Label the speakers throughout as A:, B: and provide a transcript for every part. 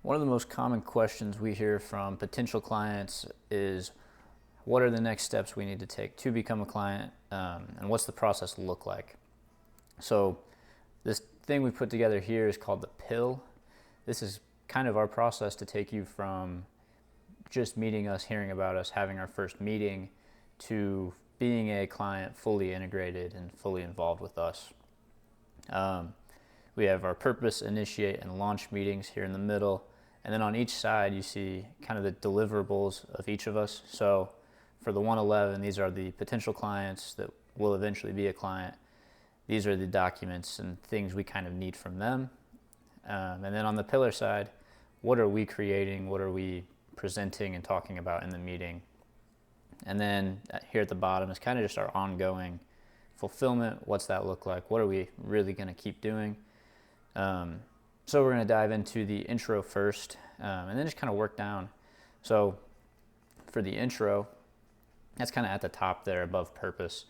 A: One of the most common questions we hear from potential clients is, what are the next steps we need to take to become a client, and what's the process look like? So this thing we put together here is called the PIL. This is kind of our process to take you from just meeting us, hearing about us, having our first meeting, to being a client fully integrated and fully involved with us. We have our purpose, initiate, and launch meetings here in the middle. And then on each side, you see kind of the deliverables of each of us. So for the 111, these are the potential clients that will eventually be a client. These are the documents and things we kind of need from them. And then on the pillar side, what are we creating? What are we presenting and talking about in the meeting? And then here at the bottom is kind of just our ongoing fulfillment. What's that look like? What are we really going to keep doing? So we're going to dive into the intro first, and then just kind of work down. So for the intro, that's kind of at the top there above purpose.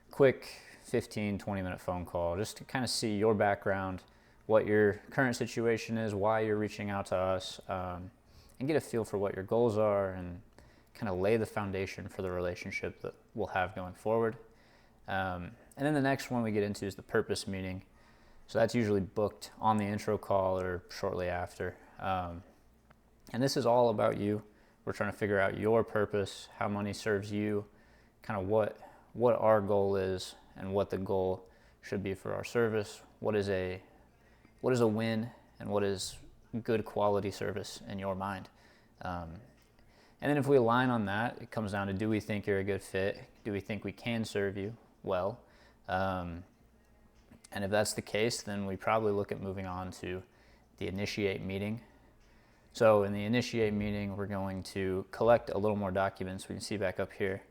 A: Quick 15, 20-minute phone call just to kind of see your background, what your current situation is, why you're reaching out to us, and get a feel for what your goals are and kind of lay the foundation for the relationship that we'll have going forward. And then the next one we get into is the purpose meeting. So that's usually booked on the intro call or shortly after. And this is all about you. We're trying to figure out your purpose, how money serves you, kind of what our goal is and what the goal should be for our service. What is a win and what is good quality service in your mind? And then if we align on that, it comes down to, do we think you're a good fit? Do we think we can serve you well? And if that's the case, then we probably look at moving on to the initiate meeting. So in the initiate meeting, we're going to collect a little more documents. We can see back up here.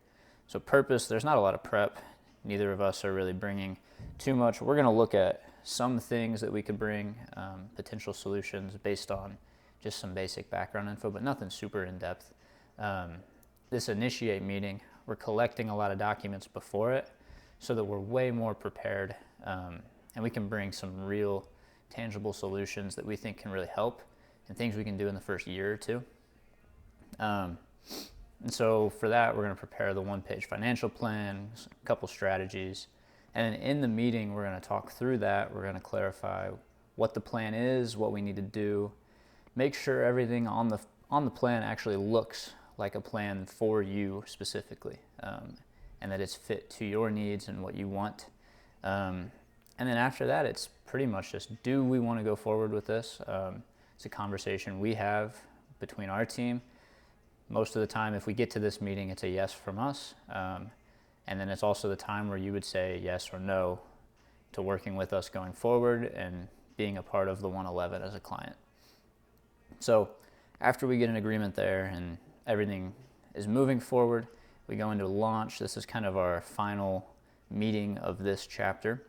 A: So purpose, there's not a lot of prep. Neither of us are really bringing too much. We're going to look at some things that we could bring, potential solutions based on just some basic background info, but nothing super in-depth. This initiate meeting, we're collecting a lot of documents before it so that we're way more prepared, and we can bring some real tangible solutions that we think can really help and things we can do in the first year or two. And so for that, we're going to prepare the one-page financial plan, a couple strategies, and in the meeting, we're going to talk through that. We're going to clarify what the plan is, what we need to do, make sure everything on the plan actually looks like a plan for you specifically, and that it's fit to your needs and what you want. And then after that, it's pretty much just, do we want to go forward with this? It's a conversation we have between our team. Most of the time, if we get to this meeting, it's a yes from us. And then it's also the time where you would say yes or no to working with us going forward and being a part of the 111 as a client. So after we get an agreement there and everything is moving forward, we go into launch. This is kind of our final meeting of this chapter.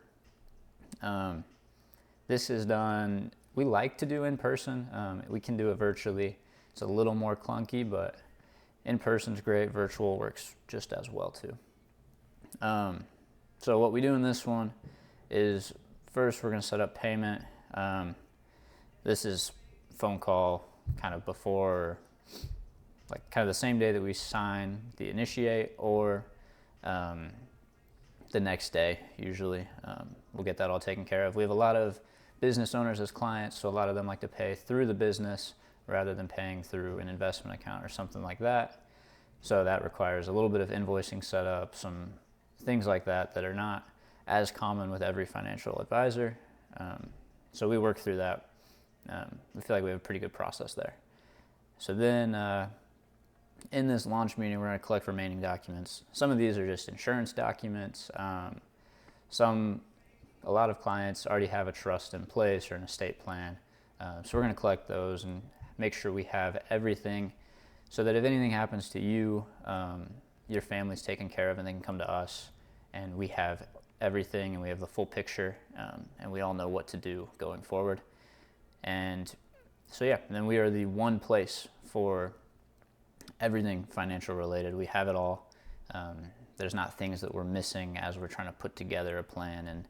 A: This is done, we like to do in person. We can do it virtually. It's a little more clunky, but in person's great. Virtual works just as well too. So what we do in this one is, first we're going to set up payment. This is phone call kind of before, like kind of the same day that we sign the initiate, or the next day usually. We'll get that all taken care of. We have a lot of business owners as clients, so a lot of them like to pay through the business rather than paying through an investment account or something like that. So that requires a little bit of invoicing setup, some things like that that are not as common with every financial advisor. So we work through that. We feel like we have a pretty good process there. So then in this launch meeting, we're going to collect remaining documents. Some of these are just insurance documents. A lot of clients already have a trust in place or an estate plan. So we're going to collect those and make sure we have everything so that if anything happens to you, your family's taken care of and they can come to us and we have everything and we have the full picture, and we all know what to do going forward. And so yeah, then we are the one place for everything financial related. We have it all. There's not things that we're missing as we're trying to put together a plan and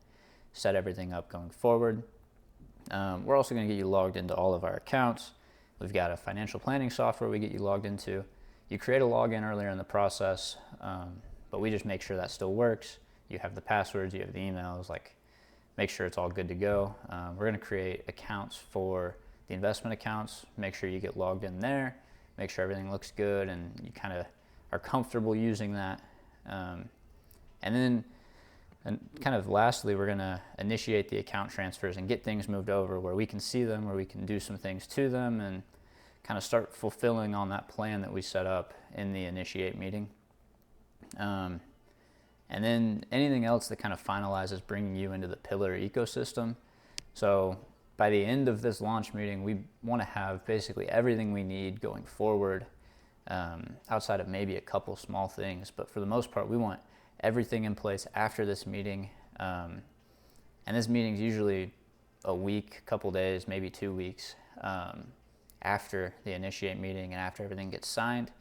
A: set everything up going forward. We're also going to get you logged into all of our accounts, We've got a financial planning software we get you logged into. You create a login earlier in the process, but we just make sure that still works. You have the passwords, you have the emails, like make sure it's all good to go. We're going to create accounts for the investment accounts. Make sure you get logged in there. Make sure everything looks good and you kind of are comfortable using that. And then kind of lastly, we're going to initiate the account transfers and get things moved over where we can see them, where we can do some things to them and kind of start fulfilling on that plan that we set up in the initiate meeting. And then anything else that kind of finalizes bringing you into the Pillar ecosystem. So by the end of this launch meeting, we want to have basically everything we need going forward, outside of maybe a couple small things. But for the most part, we want everything in place after this meeting. And this meeting's usually a week, couple days, maybe 2 weeks after the initiate meeting and after everything gets signed.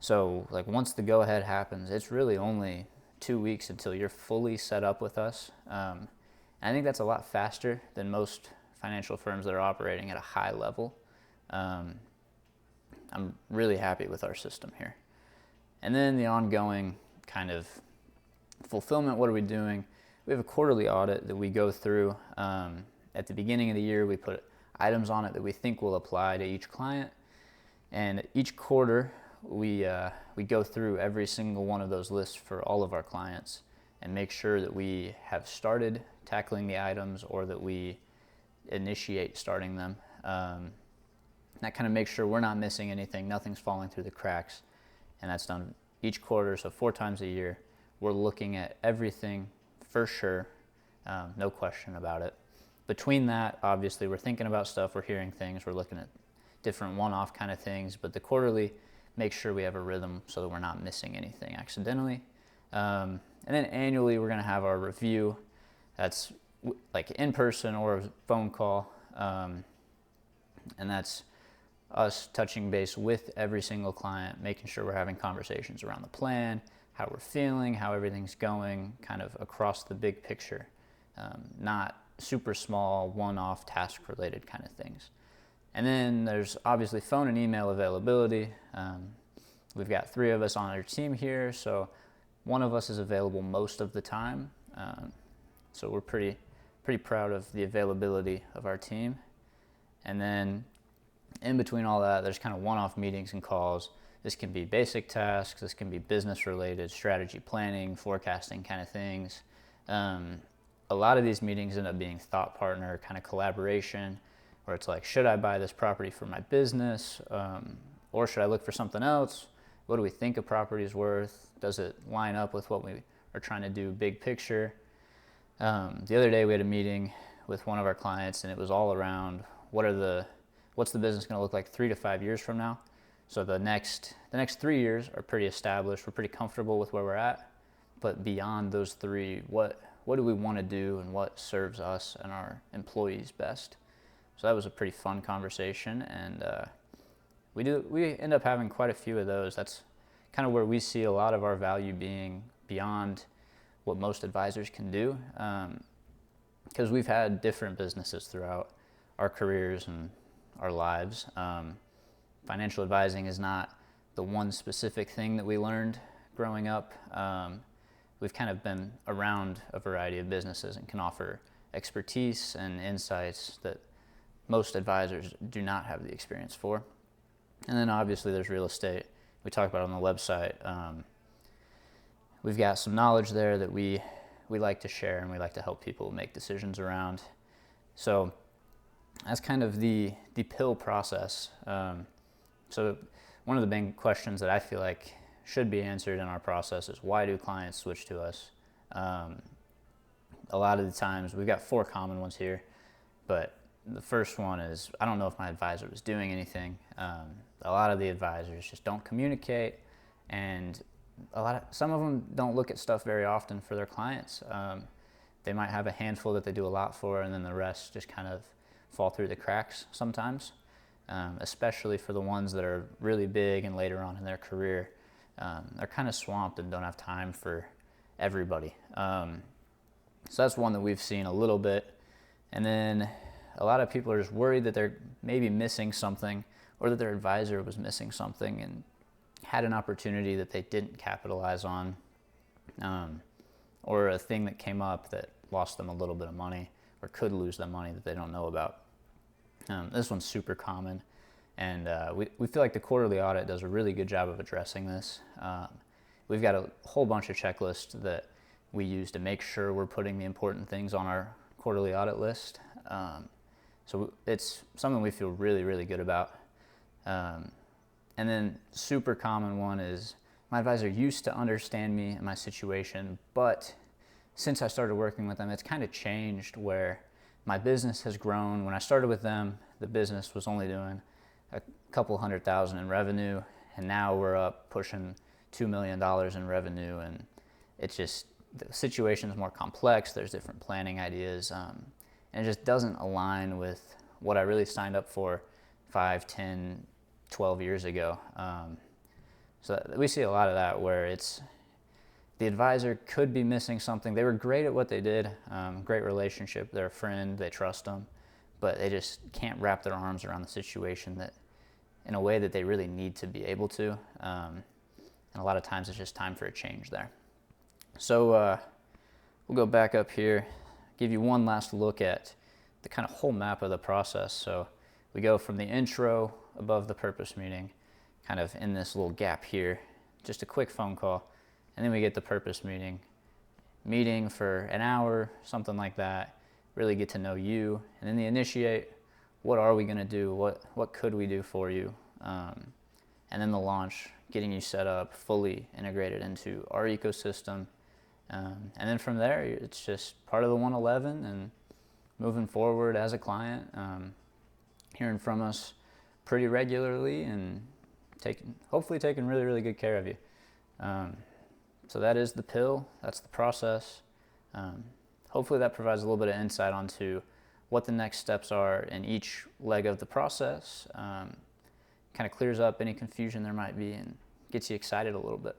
A: So like once the go ahead happens, it's really only 2 weeks until you're fully set up with us. And I think that's a lot faster than most financial firms that are operating at a high level. I'm really happy with our system here. And then the ongoing kind of fulfillment, what are we doing? We have a quarterly audit that we go through. At the beginning of the year, we put items on it that we think will apply to each client. And each quarter, we go through every single one of those lists for all of our clients and make sure that we have started tackling the items or that we initiate starting them. That kind of makes sure we're not missing anything, nothing's falling through the cracks, and that's done each quarter, so 4 times a year. We're looking at everything for sure, no question about it. Between that, obviously, we're thinking about stuff, we're hearing things, we're looking at different one-off kind of things, but the quarterly, make sure we have a rhythm so that we're not missing anything accidentally. And then annually, we're going to have our review. That's like in person or a phone call. And that's us touching base with every single client, making sure we're having conversations around the plan, how we're feeling, how everything's going, kind of across the big picture. Not super small, one-off task-related kind of things. And then there's obviously phone and email availability. We've got 3 of us on our team here, so one of us is available most of the time. So we're pretty proud of the availability of our team. And then in between all that, there's kind of one-off meetings and calls. This can be basic tasks, this can be business-related, strategy planning, forecasting kind of things. A lot of these meetings end up being thought partner kind of collaboration, where it's like, should I buy this property for my business? Or should I look for something else? What do we think a property is worth? Does it line up with what we are trying to do big picture? The other day we had a meeting with one of our clients and it was all around what's the business going to look like 3 to 5 years from now? So the next 3 years are pretty established. We're pretty comfortable with where we're at. But beyond those 3, what do we want to do and what serves us and our employees best? So that was a pretty fun conversation, and we end up having quite a few of those. That's kind of where we see a lot of our value being beyond what most advisors can do, because we've had different businesses throughout our careers and our lives. Financial advising is not the one specific thing that we learned growing up. We've kind of been around a variety of businesses and can offer expertise and insights that most advisors do not have the experience for. And then obviously there's real estate. We talk about it on the website. We've got some knowledge there that we like to share and we like to help people make decisions around. So that's kind of the PIL process. So one of the big questions that I feel like should be answered in our process is, why do clients switch to us? A lot of the times, we've got 4 common ones here, but the first one is, I don't know if my advisor was doing anything. A lot of the advisors just don't communicate, and some of them don't look at stuff very often for their clients. They might have a handful that they do a lot for, and then the rest just kind of fall through the cracks sometimes, especially for the ones that are really big and later on in their career. They're kind of swamped and don't have time for everybody. So that's one that we've seen a little bit. And then a lot of people are just worried that they're maybe missing something, or that their advisor was missing something and had an opportunity that they didn't capitalize on, or a thing that came up that lost them a little bit of money or could lose them money that they don't know about. This one's super common, and we feel like the quarterly audit does a really good job of addressing this. We've got a whole bunch of checklists that we use to make sure we're putting the important things on our quarterly audit list. So it's something we feel really, really good about. And then super common one is, my advisor used to understand me and my situation, but since I started working with them, it's kind of changed where my business has grown. When I started with them, the business was only doing a couple $100,000 in revenue, and now we're up pushing $2 million in revenue, and it's just, the situation is more complex. There's different planning ideas, and it just doesn't align with what I really signed up for 5, 10, 12 years ago. So we see a lot of that where it's, the advisor could be missing something. They were great at what they did, great relationship, they're a friend, they trust them, but they just can't wrap their arms around the situation that in a way that they really need to be able to. And a lot of times it's just time for a change there. So we'll go back up here, give you one last look at the kind of whole map of the process. So we go from the intro above the purpose meeting, kind of in this little gap here, just a quick phone call, and then we get the purpose meeting for an hour, something like that, really get to know you, and then the initiate, what are we going to do, what could we do for you, and then the launch, getting you set up, fully integrated into our ecosystem, and then from there, it's just part of the 111 and moving forward as a client, hearing from us pretty regularly and hopefully taking really, really good care of you. So that is the PIL, that's the process. Hopefully that provides a little bit of insight onto what the next steps are in each leg of the process. Kind of clears up any confusion there might be and gets you excited a little bit.